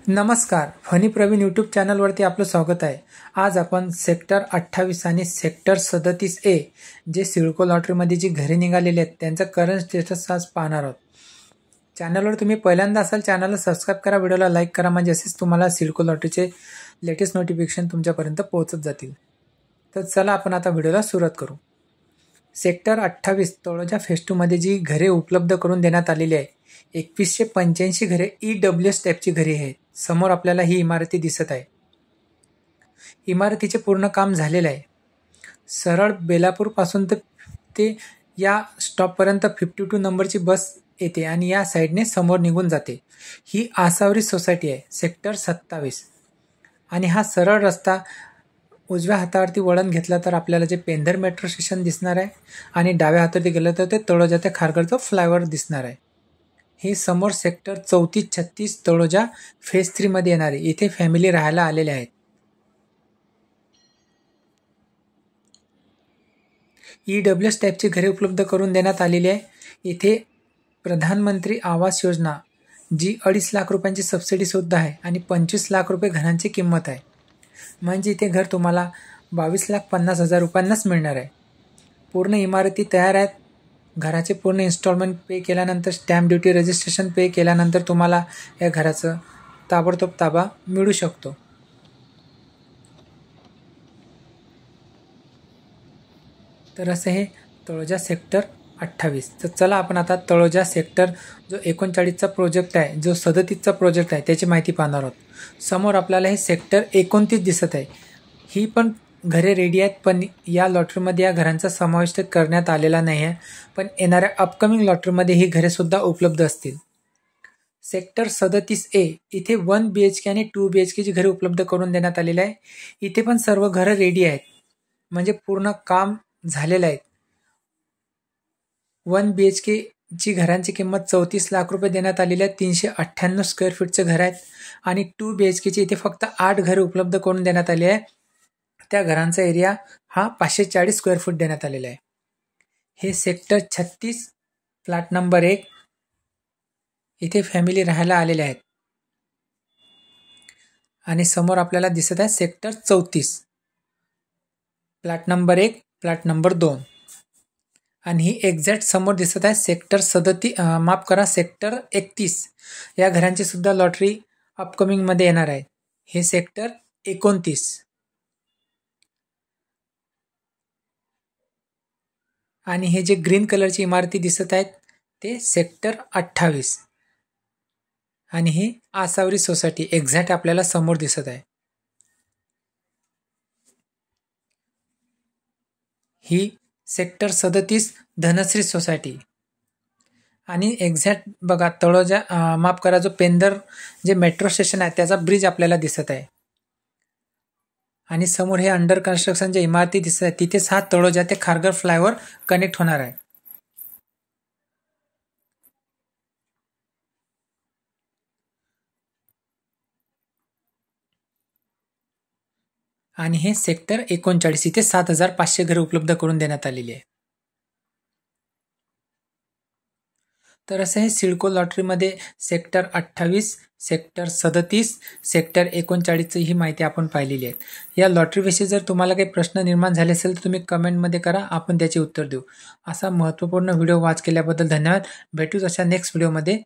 नमस्कार, funny Pravin YouTube चॅनलवरती आपलं स्वागत आहे। आज आपण सेक्टर 28 आणि सेक्टर 37A जे सिडको लॉटरीमध्ये जी घरे निघालेली आहेत त्यांचं करंट स्टेटस आज पाहणार आहोत। चॅनलवर तुम्ही पहिल्यांदा असाल चॅनलला सबस्क्राइब करा, व्हिडिओला लाईक करा, म्हणजे असेच तुम्हाला सिडको लॉटरीचे लेटेस्ट नोटिफिकेशन तुमच्यापर्यंत पोहोचत जातील। तर चला आपण आता व्हिडिओला सुरुवात करू। सेक्टर 28 तळोजा फेज 2 मध्ये जी घरे उपलब्ध करून देण्यात आलेली आहे 2185 घरे EWS टाईपची घरे आहेत। समोर आपल्याला ही इमारती दिसत आहे। इमारतीचे पूर्ण काम झालेले आहे। सरळ बेलापूर पासून ते या स्टॉप पर्यंत 52 नंबरची बस येते आणि या साइडने समोर निघून जाते। ही आसावरी सोसायटी आहे सेक्टर 27 आणि हा सरळ रस्ता उजव्या हातावरती वळण घेतला तर आपल्याला जे पेंधर मेट्रो स्टेशन दिसणार आहे आणि डाव्या हातावरती गेलं तर ते तळोजा ते खारघरचं फ्लायओव्हर दिसणार आहे। हे समोर सेक्टर 3436 तळोजा फेज 3 मध्ये येणार आहे। इथे फॅमिली राहायला आलेले आहेत। EWS टाईपची घरे उपलब्ध करून देण्यात आलेली आहे। इथे प्रधानमंत्री आवास योजना जी 2.5 लाख रुपयांची सबसिडी सुद्धा आहे आणि 25 लाख रुपये घरांची किंमत आहे। म्हणजे इथे घर तुम्हाला 22,50,000 रुपयांनाच मिळणार आहे। पूर्ण इमारती तयार आहेत। घराचे पूर्ण इन्स्टॉलमेंट पे केल्यानंतर स्टॅम्प ड्युटी रजिस्ट्रेशन पे केल्यानंतर तुम्हाला या घराचं ताबडतोब ताबा मिळू शकतो। तर असं हे तळोजा सेक्टर 28। तर चला आपण आता तळोजा सेक्टर जो 39चा प्रोजेक्ट आहे, जो 37चा प्रोजेक्ट आहे त्याची माहिती पाहणार आहोत। समोर आपल्याला हे सेक्टर 29 दिसत आहे। ही पण घरे रेडी आहेत, पण या लॉटरीमध्ये या घरांचा समावेश करण्यात आलेला नाही आहे, पण येणाऱ्या अपकमिंग लॉटरीमध्ये ही घरे सुद्धा उपलब्ध असतील। सेक्टर 37A इथे 1 BHK आणि 2 BHK ची घरे उपलब्ध करून देण्यात आलेली आहे। इथे पण सर्व घरं रेडी आहेत, म्हणजे पूर्ण काम झालेलं आहे। 1 BHK ची घरांची किंमत 34 लाख रुपये देण्यात आलेली आहे। 398 स्क्वेअर फीटचे घर आहेत आणि 2 BHK ची इथे फक्त 8 घरे उपलब्ध करून देण्यात आली आहे। त्या घरांचा एरिया हा 540 स्क्वेअर फूट देण्यात आलेला आहे। हे सेक्टर 36 फ्लॅट नंबर 1 इथे फॅमिली राहायला आलेले आहेत आणि समोर आपल्याला दिसत आहे sector 34 flat number 1 flat number 2 आणि ही एक्झॅक्ट समोर दिसत आहे सेक्टर 31 या घरांची सुद्धा लॉटरी अपकमिंग मध्ये येणार आहे। हे सेक्टर 29 आणि हे जे ग्रीन कलरची इमारती दिसत आहेत ते सेक्टर 28 आणि ही आसावरी सोसायटी एक्झॅक्ट आपल्याला समोर दिसत आहे। ही सेक्टर 37 धनश्री सोसायटी आणि एक्झॅक्ट बघा तळोजा माफ करा जो पेंधर जे मेट्रो स्टेशन आहे त्याचा ब्रिज आपल्याला दिसत आहे आणि समोर हे अंडर कन्स्ट्रक्शन जे इमारती दिसत आहेत तिथेच हा तळोजा ते खारघर फ्लायओव्हर कनेक्ट होणार आहे। आणि हे सेक्टर 39 इथे 7500 घरे उपलब्ध करून देण्यात आलेली आहे। तर असं हे सिडको लॉटरीमध्ये सेक्टर 28 सेक्टर 37 सेक्टर 39 ही माहिती आपण पाहिलेली आहे। या लॉटरीविषयी जर तुम्हाला काही प्रश्न निर्माण झाले असेल तर तुम्ही कमेंटमध्ये करा, आपण त्याचे उत्तर देऊ। असा महत्त्वपूर्ण व्हिडिओ वॉच केल्याबद्दल धन्यवाद। भेटूच अशा नेक्स्ट व्हिडिओमध्ये।